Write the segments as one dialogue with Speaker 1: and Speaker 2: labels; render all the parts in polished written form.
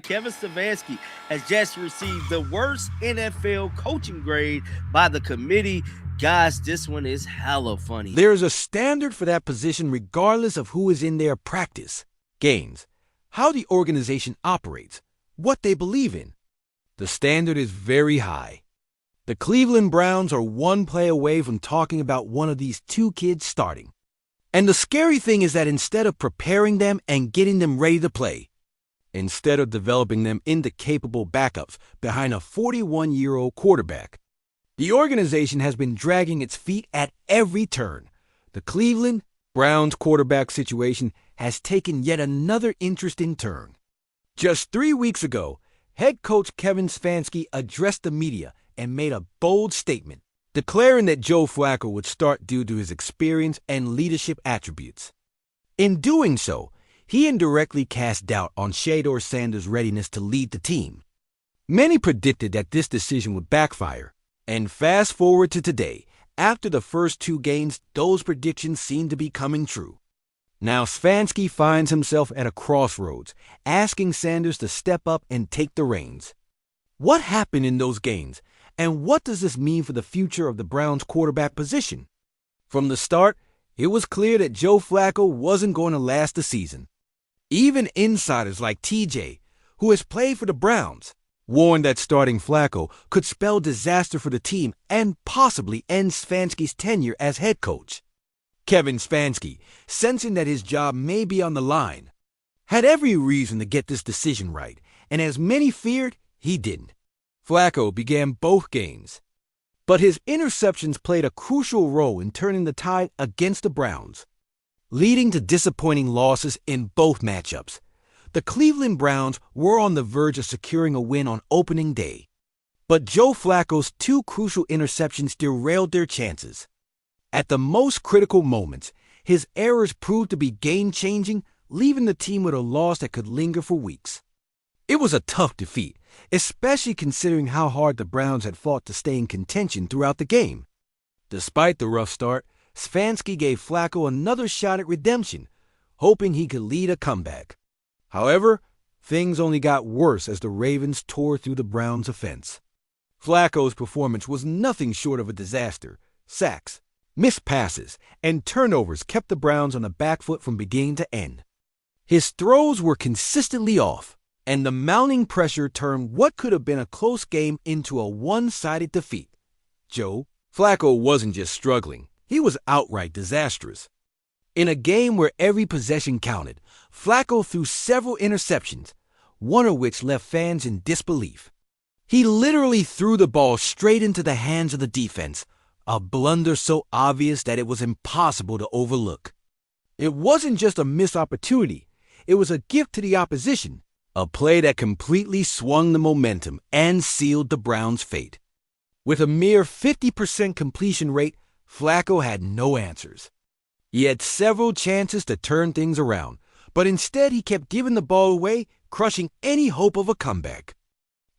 Speaker 1: Kevin Stefanski has just received the worst NFL coaching grade by the committee. Guys, this one is hella funny.
Speaker 2: There's a standard for that position regardless of who is in their practice, games, how the organization operates, what they believe in. The standard is very high. The Cleveland Browns are one play away from talking about one of these two kids starting. And the scary thing is that instead of preparing them and getting them ready to play, instead of developing them into capable backups behind a 41-year-old quarterback, the organization has been dragging its feet at every turn. The Cleveland Browns quarterback situation has taken yet another interesting turn. Just 3 weeks ago, head coach Kevin Stefanski addressed the media and made a bold statement, declaring that Joe Flacco would start due to his experience and leadership attributes. In doing so, he indirectly cast doubt on Shedeur Sanders' readiness to lead the team. Many predicted that this decision would backfire, and fast forward to today, after the first 2 games, those predictions seem to be coming true. Now Stefanski finds himself at a crossroads, asking Sanders to step up and take the reins. What happened in those games, and what does this mean for the future of the Browns' quarterback position? From the start, it was clear that Joe Flacco wasn't going to last the season. Even insiders like TJ, who has played for the Browns, warned that starting Flacco could spell disaster for the team and possibly end Stefanski's tenure as head coach. Kevin Stefanski, sensing that his job may be on the line, had every reason to get this decision right, and as many feared, he didn't. Flacco began both games, but his interceptions played a crucial role in turning the tide against the Browns, leading to disappointing losses in both matchups. The Cleveland Browns were on the verge of securing a win on opening day, but Joe Flacco's 2 crucial interceptions derailed their chances. At the most critical moments, his errors proved to be game-changing, leaving the team with a loss that could linger for weeks. It was a tough defeat, especially considering how hard the Browns had fought to stay in contention throughout the game. Despite the rough start, Stefanski gave Flacco another shot at redemption, hoping he could lead a comeback. However, things only got worse as the Ravens tore through the Browns' offense. Flacco's performance was nothing short of a disaster. Sacks, missed passes, and turnovers kept the Browns on the back foot from beginning to end. His throws were consistently off, and the mounting pressure turned what could have been a close game into a one-sided defeat. Joe Flacco wasn't just struggling, he was outright disastrous. In a game where every possession counted, Flacco threw several interceptions, one of which left fans in disbelief. He literally threw the ball straight into the hands of the defense, a blunder so obvious that it was impossible to overlook. It wasn't just a missed opportunity, it was a gift to the opposition, a play that completely swung the momentum and sealed the Browns' fate. With a mere 50% completion rate, Flacco had no answers. He had several chances to turn things around, but instead he kept giving the ball away, crushing any hope of a comeback.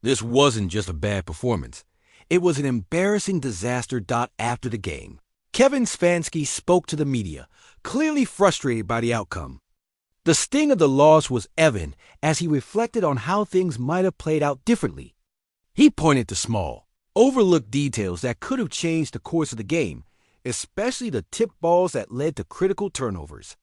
Speaker 2: This wasn't just a bad performance. It was an embarrassing disaster. After the game, Kevin Stefanski spoke to the media, clearly frustrated by the outcome. The sting of the loss was evident as he reflected on how things might have played out differently. He pointed to small, overlooked details that could have changed the course of the game, especially the tipped balls that led to critical turnovers.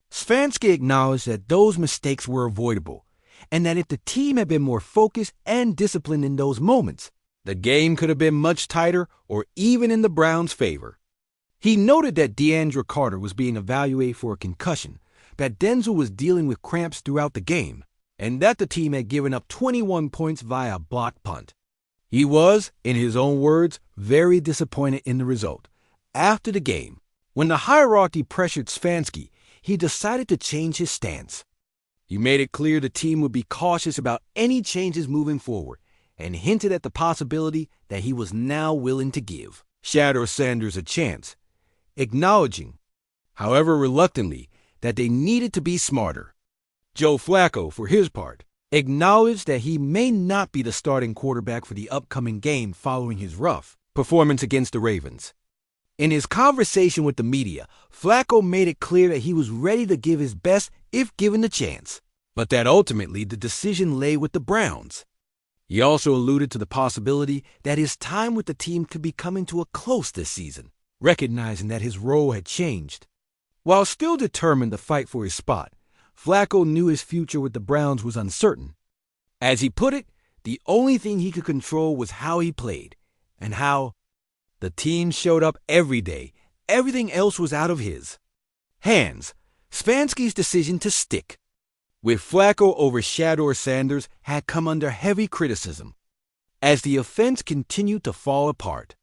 Speaker 2: Stefanski acknowledged that those mistakes were avoidable, and that if the team had been more focused and disciplined in those moments, the game could have been much tighter or even in the Browns' favor. He noted that DeAndre Carter was being evaluated for a concussion, that Denzel was dealing with cramps throughout the game, and that the team had given up 21 points via a blocked punt. He was, in his own words, very disappointed in the result. After the game, when the hierarchy pressured Stefanski, he decided to change his stance. He made it clear the team would be cautious about any changes moving forward, and hinted at the possibility that he was now willing to give Shedeur Sanders a chance, acknowledging, however reluctantly, that they needed to be smarter. Joe Flacco, for his part, acknowledged that he may not be the starting quarterback for the upcoming game following his rough performance against the Ravens. In his conversation with the media, Flacco made it clear that he was ready to give his best if given the chance, but that ultimately the decision lay with the Browns. He also alluded to the possibility that his time with the team could be coming to a close this season, recognizing that his role had changed. While still determined to fight for his spot, Flacco knew his future with the Browns was uncertain. As he put it, the only thing he could control was how he played, and how the team showed up every day. Everything else was out of his hands. Stefanski's decision to stick with Flacco over Shedeur Sanders had come under heavy criticism as the offense continued to fall apart.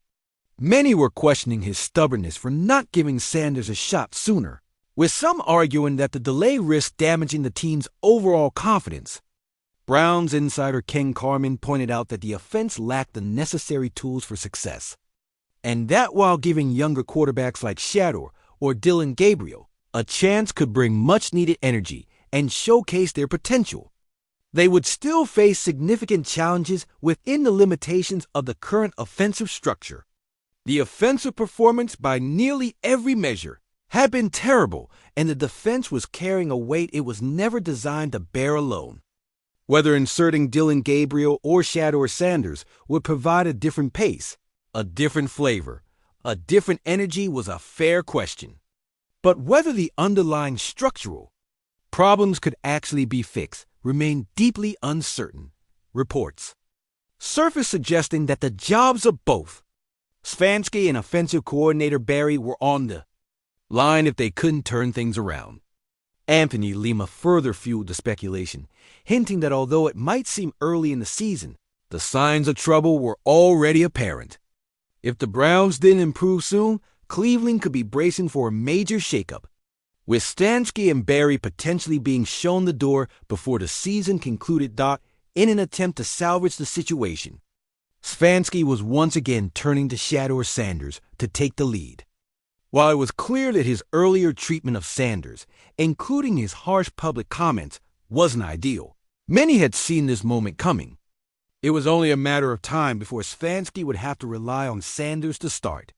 Speaker 2: Many were questioning his stubbornness for not giving Sanders a shot sooner, with some arguing that the delay risked damaging the team's overall confidence. Browns insider Ken Carman pointed out that the offense lacked the necessary tools for success, and that while giving younger quarterbacks like Shedeur or Dillon Gabriel a chance could bring much-needed energy and showcase their potential, they would still face significant challenges within the limitations of the current offensive structure. The offensive performance by nearly every measure had been terrible, and the defense was carrying a weight it was never designed to bear alone. Whether inserting Dillon Gabriel or Shedeur Sanders would provide a different pace, a different flavor, a different energy was a fair question. But whether the underlying structural problems could actually be fixed remained deeply uncertain. Reports surfaced suggesting that the jobs of both Stefanski and offensive coordinator Barry were on the line if they couldn't turn things around. Anthony Lima further fueled the speculation, hinting that although it might seem early in the season, the signs of trouble were already apparent. If the Browns didn't improve soon, Cleveland could be bracing for a major shakeup, with Stefanski and Barry potentially being shown the door before the season concluded. In an attempt to salvage the situation, Stefanski was once again turning to Shedeur Sanders to take the lead. While it was clear that his earlier treatment of Sanders, including his harsh public comments, wasn't ideal, many had seen this moment coming. It was only a matter of time before Stefanski would have to rely on Sanders to start.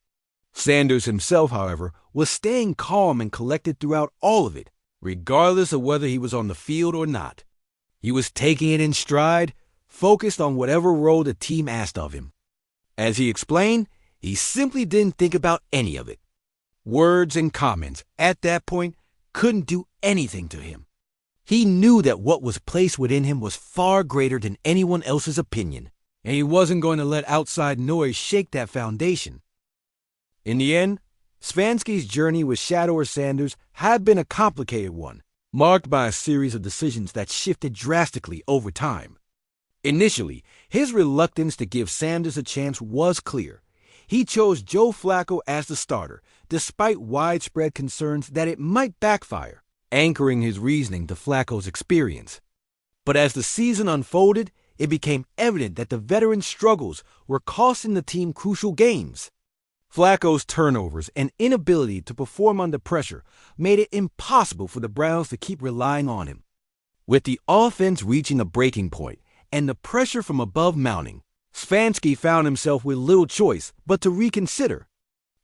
Speaker 2: Sanders himself, however, was staying calm and collected throughout all of it, regardless of whether he was on the field or not. He was taking it in stride, focused on whatever role the team asked of him. As he explained, he simply didn't think about any of it. Words and comments at that point couldn't do anything to him. He knew that what was placed within him was far greater than anyone else's opinion, and he wasn't going to let outside noise shake that foundation. In the end, Stefanski's journey with Shedeur Sanders had been a complicated one, marked by a series of decisions that shifted drastically over time. Initially, his reluctance to give Sanders a chance was clear. He chose Joe Flacco as the starter, despite widespread concerns that it might backfire, anchoring his reasoning to Flacco's experience. But as the season unfolded, it became evident that the veteran's struggles were costing the team crucial games. Flacco's turnovers and inability to perform under pressure made it impossible for the Browns to keep relying on him. With the offense reaching a breaking point and the pressure from above mounting, Stefanski found himself with little choice but to reconsider.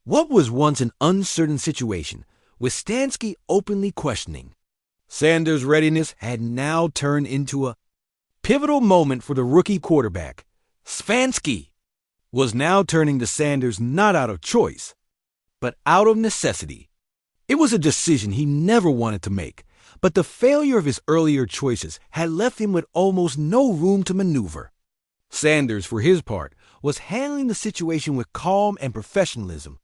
Speaker 2: What was once an uncertain situation, with Stefanski openly questioning Sanders' readiness, had now turned into a pivotal moment for the rookie quarterback. Stefanski was now turning to Sanders not out of choice, but out of necessity. It was a decision he never wanted to make, but the failure of his earlier choices had left him with almost no room to maneuver. Sanders, for his part, was handling the situation with calm and professionalism,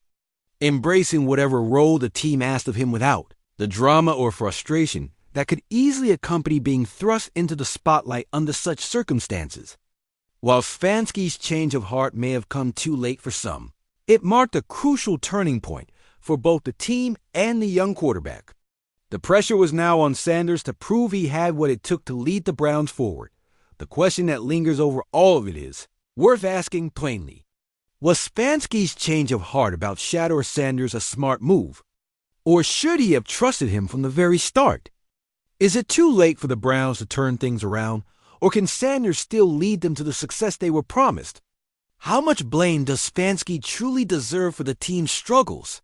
Speaker 2: embracing whatever role the team asked of him without the drama or frustration that could easily accompany being thrust into the spotlight under such circumstances. While Stefanski's change of heart may have come too late for some, it marked a crucial turning point for both the team and the young quarterback. The pressure was now on Sanders to prove he had what it took to lead the Browns forward. The question that lingers over all of it is worth asking plainly. Was Stefanski's change of heart about Shedeur Sanders a smart move? Or should he have trusted him from the very start? Is it too late for the Browns to turn things around, or can Sanders still lead them to the success they were promised? How much blame does Stefanski truly deserve for the team's struggles?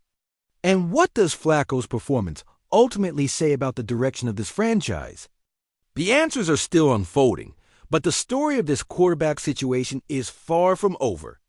Speaker 2: And what does Flacco's performance ultimately say about the direction of this franchise? The answers are still unfolding, but the story of this quarterback situation is far from over.